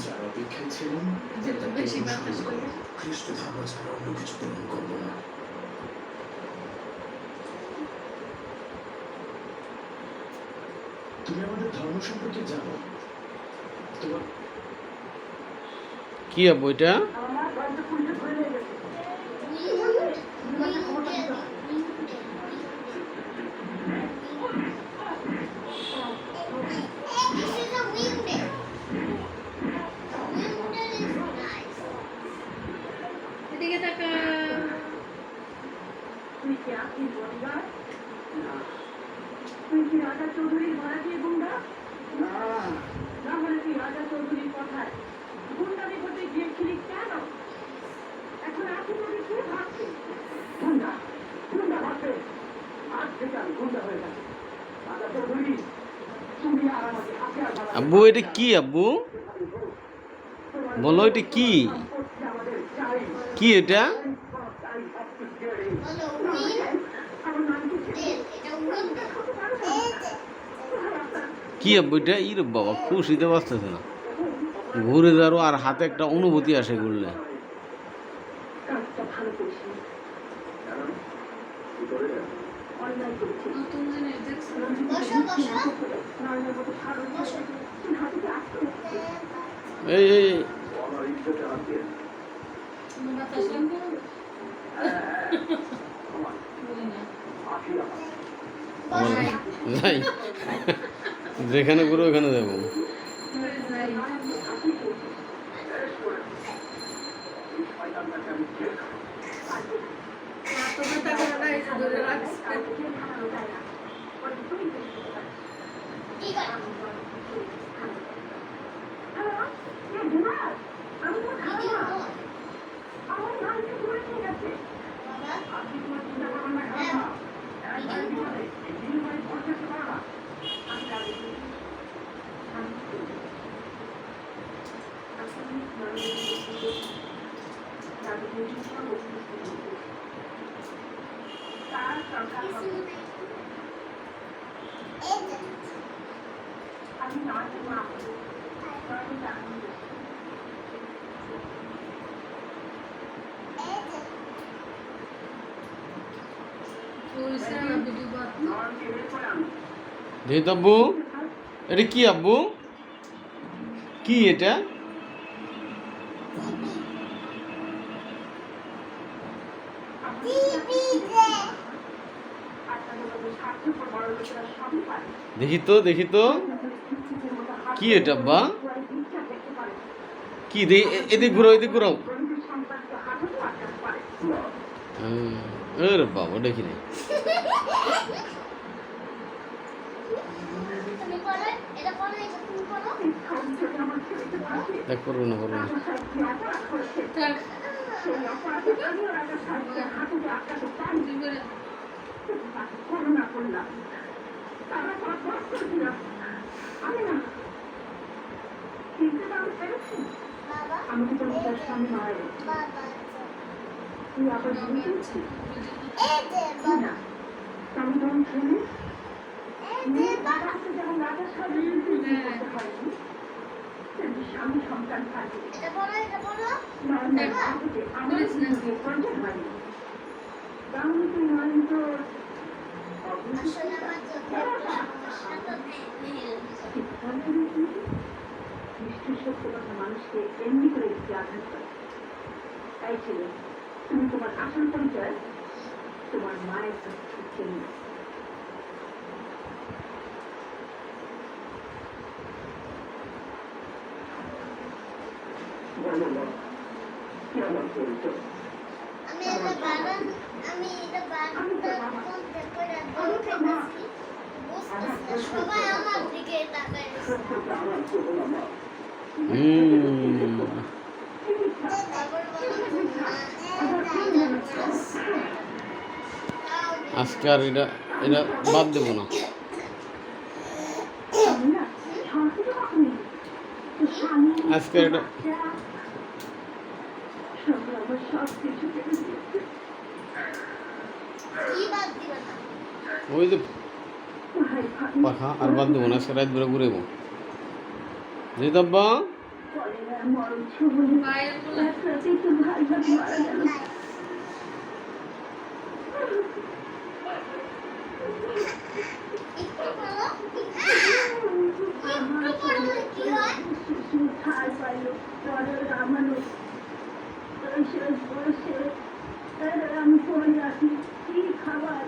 যারা অপেক্ষায় ছিলেন খ্রিস্ট ধর্ম ছাড়া অন্য কিছু গ্রহণ করব না। তুমি আমাদের ধর্ম সম্পর্কে জানো? তোমার কি বইটা? এদিকে তাকা। তুই কি আপনি বডিগার্ড? না। তুই কি রাজা চৌধুরীর ভাড়াটিয়া গুন্ডা? না। না হলে তুই রাজা চৌধুরীর কথায় গুন্ডামি করতে গিয়েছিলি কেন? এখন আপনি তোকে কি ভাবছে? গুন্ডা গুন্ডা ভাবছে। আজ থেকে আমি গুন্ডা হয়ে গেছি। রাজা চৌধুরী, তুমি আর আমাকে হাতিয়ার বানাবে। আব্বু এটা কি আব্বু? বলো এটা কি? কি এটা? কি আব্বু এটা? ইরে বাবা, খুশিতে বাঁচতেছে না। ঘুরে যাওয়ার আর হাতে একটা অনুভূতি আসে ঘুরলে। নতুন জিনিস দেখছো? এই এই এই, বাতাস লাগবে না? বলি না। যাই, যেখানে ঘুরে ওখানে যাবো। যাই। তোকে তাকে নাই ধরে রাখছে। যেহেতু আব্বু, এটা কি আব্বু? কি এটা? দেখি তো দেখি তো, কি এটা আব্বা? কি এদিক ঘুরাও, এদিক ঘুরাও। আরে বাবা, দেখি নাই। দেখ, করবো না করবো না। আমাকে তো সামনে মারা গেছে। তুই আবার বুঝেছি না? আমি তখন শুনি যখন রাজার সামনে করতে পারিনি, স্বামী সন্তান থাকে আমার প্রয়োজন হয়নি। তাহলে তুই হয়তো নিষ্ঠুর সত্য কথা মানুষকে এমনি করে দিতে আঘাত করে। তাই ছিল তুমি তোমার আসল পরিচয় তোমার মায়ের কাছ থেকে চেয়ে নাও। সবাই আমার দিকে তাকায়। আজকে আর এটা এটা বাদ দেবো না। আজকে এটা ওই যে পাখা আর বাদ দেবো না, আজকে রাত বেড়ে ঘুরেবো। জিতাব্বা কলেরার মরণ ছবলে মায়ের বলে এক রাতে তো ভাই ভাই মারা গেল একটু বলো একটু পড়লে কি হয় শিশু ছাড় পাইল পরে রামানো শেষ বয়সে আমি পড়ে রাখি কি খাবার